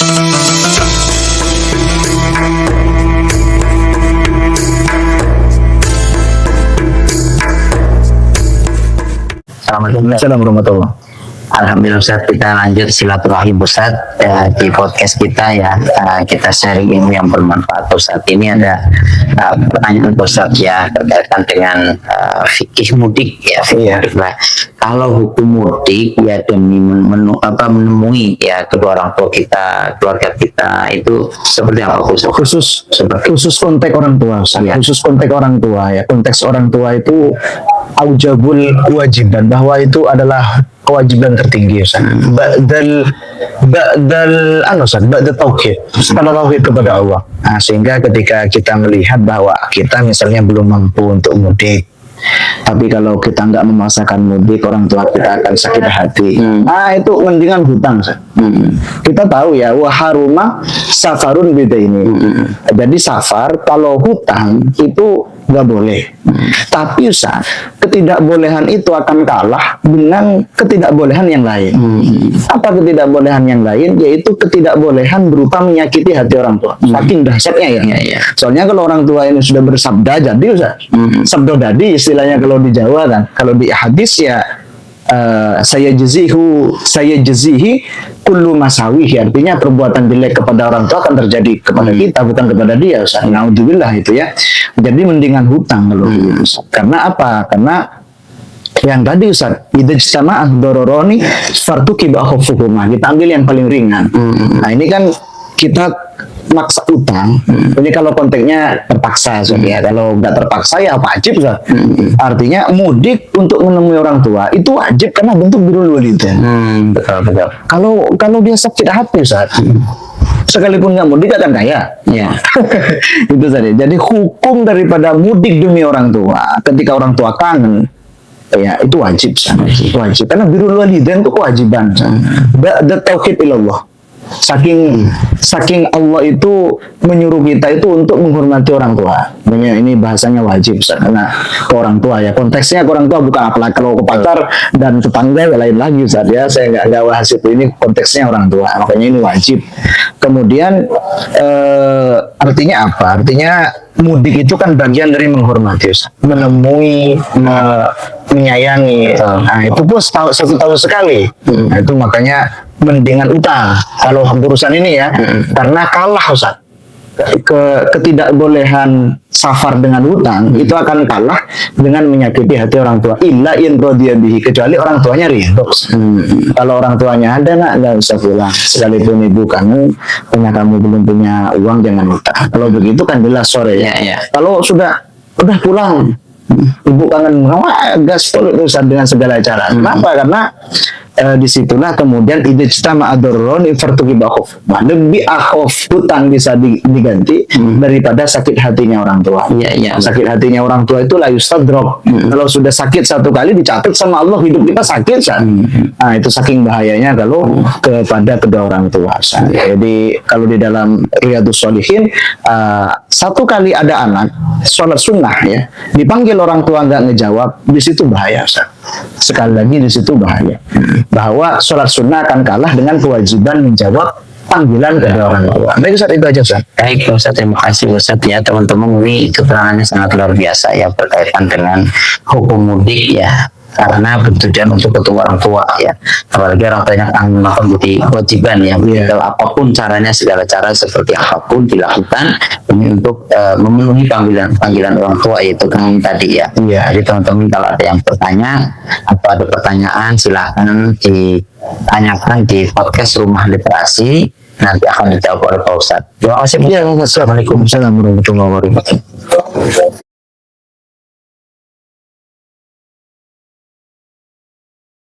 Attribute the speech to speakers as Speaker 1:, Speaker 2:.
Speaker 1: Assalamualaikum warahmatullahi wabarakatuh.
Speaker 2: Alhamdulillah Ustaz, kita lanjut silaturahim Ustaz di podcast kita ya. Kita sharing ilmu yang bermanfaat Ustaz. Ini ada pertanyaan Ustaz ya berkaitan dengan fikih mudik ya. Nah, kalau hukum mudik ya demi menemui ya kedua orang tua kita, keluarga kita, itu seperti apa Ustaz?
Speaker 1: Khusus konteks orang tua Ustaz. Ya. Khusus konteks orang tua ya. Konteks orang tua itu aujabul kewajiban, bahwa itu adalah kewajiban tertinggi Ustaz. Ba'dal tauhid, setelah tauhid kepada Allah. Nah, sehingga ketika kita melihat bahwa kita misalnya belum mampu untuk mudik, tapi kalau kita nggak memaksakan mudik, orang tua kita akan sakit hati. Nah, itu mendingan hutang Ustaz. Kita tahu ya, waharuma safarun beda ini. Jadi safar kalau hutang itu nggak boleh. Tapi Ustaz, ketidakbolehan itu akan kalah dengan ketidakbolehan yang lain. Apa ketidakbolehan yang lain? Yaitu ketidakbolehan berupa menyakiti hati orang tua. Saking dahsyatnya ya. Soalnya kalau orang tua ini sudah bersabda jadi Ustaz, sabdo dadi istilahnya kalau di Jawa kan. Kalau di hadis ya saya jazihi kullu masawi, artinya perbuatan jelek kepada orang tua akan terjadi kepada kita, bukan kepada dia Ustaz. Naudzubillah itu ya. Jadi mendingan hutang kalau karena apa? Karena yang tadi Ustaz, idza jama'ah dararani fartukiba akhafuhuma, kita ambil yang paling ringan. Nah, ini kan kita maksa utang. Ini kalau konteksnya terpaksa Ustaz ya. Kalau nggak terpaksa ya wajib Ustaz. Artinya mudik untuk menemui orang tua itu wajib karena bentuk birrul walidain. Betul. Kalau dia sakit hati Ustaz, sekalipun nggak mudik akan kaya. Ya. Itu saja. Jadi hukum daripada mudik demi orang tua ketika orang tua kangen, ya itu wajib. Wajib. Karena birrul walidain itu kewajiban. Ba'da tauhid ilallah. Saking Allah itu menyuruh kita itu untuk menghormati orang tua. Ini bahasanya wajib karena ke orang tua ya. Konteksnya ke orang tua, bukan apalagi kalau ke pacar dan tetangga lain lagi Ustaz ya. Saya nggak bahas itu. Ini konteksnya orang tua. Makanya ini wajib. Kemudian artinya apa? Artinya mudik itu kan bagian dari menghormati Ustaz. Menemui, menyayangi. Nah, itu pun satu tahun sekali. Nah, itu makanya mendingan utang kalau urusan ini ya, karena kalah Ustaz. Ketidakbolehan safar dengan utang itu akan kalah dengan menyakiti hati orang tua. Illa in radiya bihi, kecuali orang tuanya ridho. Kalau orang tuanya ada, nak nggak usah pulang. Sekalipun ibu kamu belum punya uang, jangan utang. Kalau begitu kan jelas sore ya. Kalau udah pulang, ibu kangen, gas urusan dengan segala cara. Kenapa? Karena disitulah kemudian idjtama ad-darrun fartukiba khuf. Lebih akhof, hutang bisa diganti daripada sakit hatinya orang tua. Sakit hatinya orang tua itu la yustadrak. Kalau sudah sakit satu kali dicatat sama Allah, hidup kita sakit kan. Nah, itu saking bahayanya kalau kepada kedua orang tua. Jadi kalau di dalam Riyadhus Shalihin, satu kali ada anak sholat sunnah ya, dipanggil orang tua nggak ngejawab, di situ bahaya Ustaz. Sekali lagi di situ bahaya, bahwa sholat sunnah akan kalah dengan kewajiban menjawab panggilan dari orang tua. Baik Ustaz, itu aja Ustaz.
Speaker 2: Baik Ustaz, terima kasih Ustaz ya. Teman-teman, ini keterangannya sangat luar biasa ya berkaitan dengan hukum mudik ya, karena bertujuan untuk ketemu orang tua ya, apalagi orang tuanya akan menjadi kewajiban ya. Apapun caranya, segala cara seperti apapun dilakukan ini untuk memenuhi panggilan orang tua, yaitu kan tadi ya. Jadi teman-teman, kalau ada yang bertanya atau ada pertanyaan, silahkan ditanyakan di podcast Rumah Literasi, nanti akan dijawab oleh Pak Ustadz. Terima kasih.
Speaker 1: Assalamualaikum warahmatullahi wabarakatuh.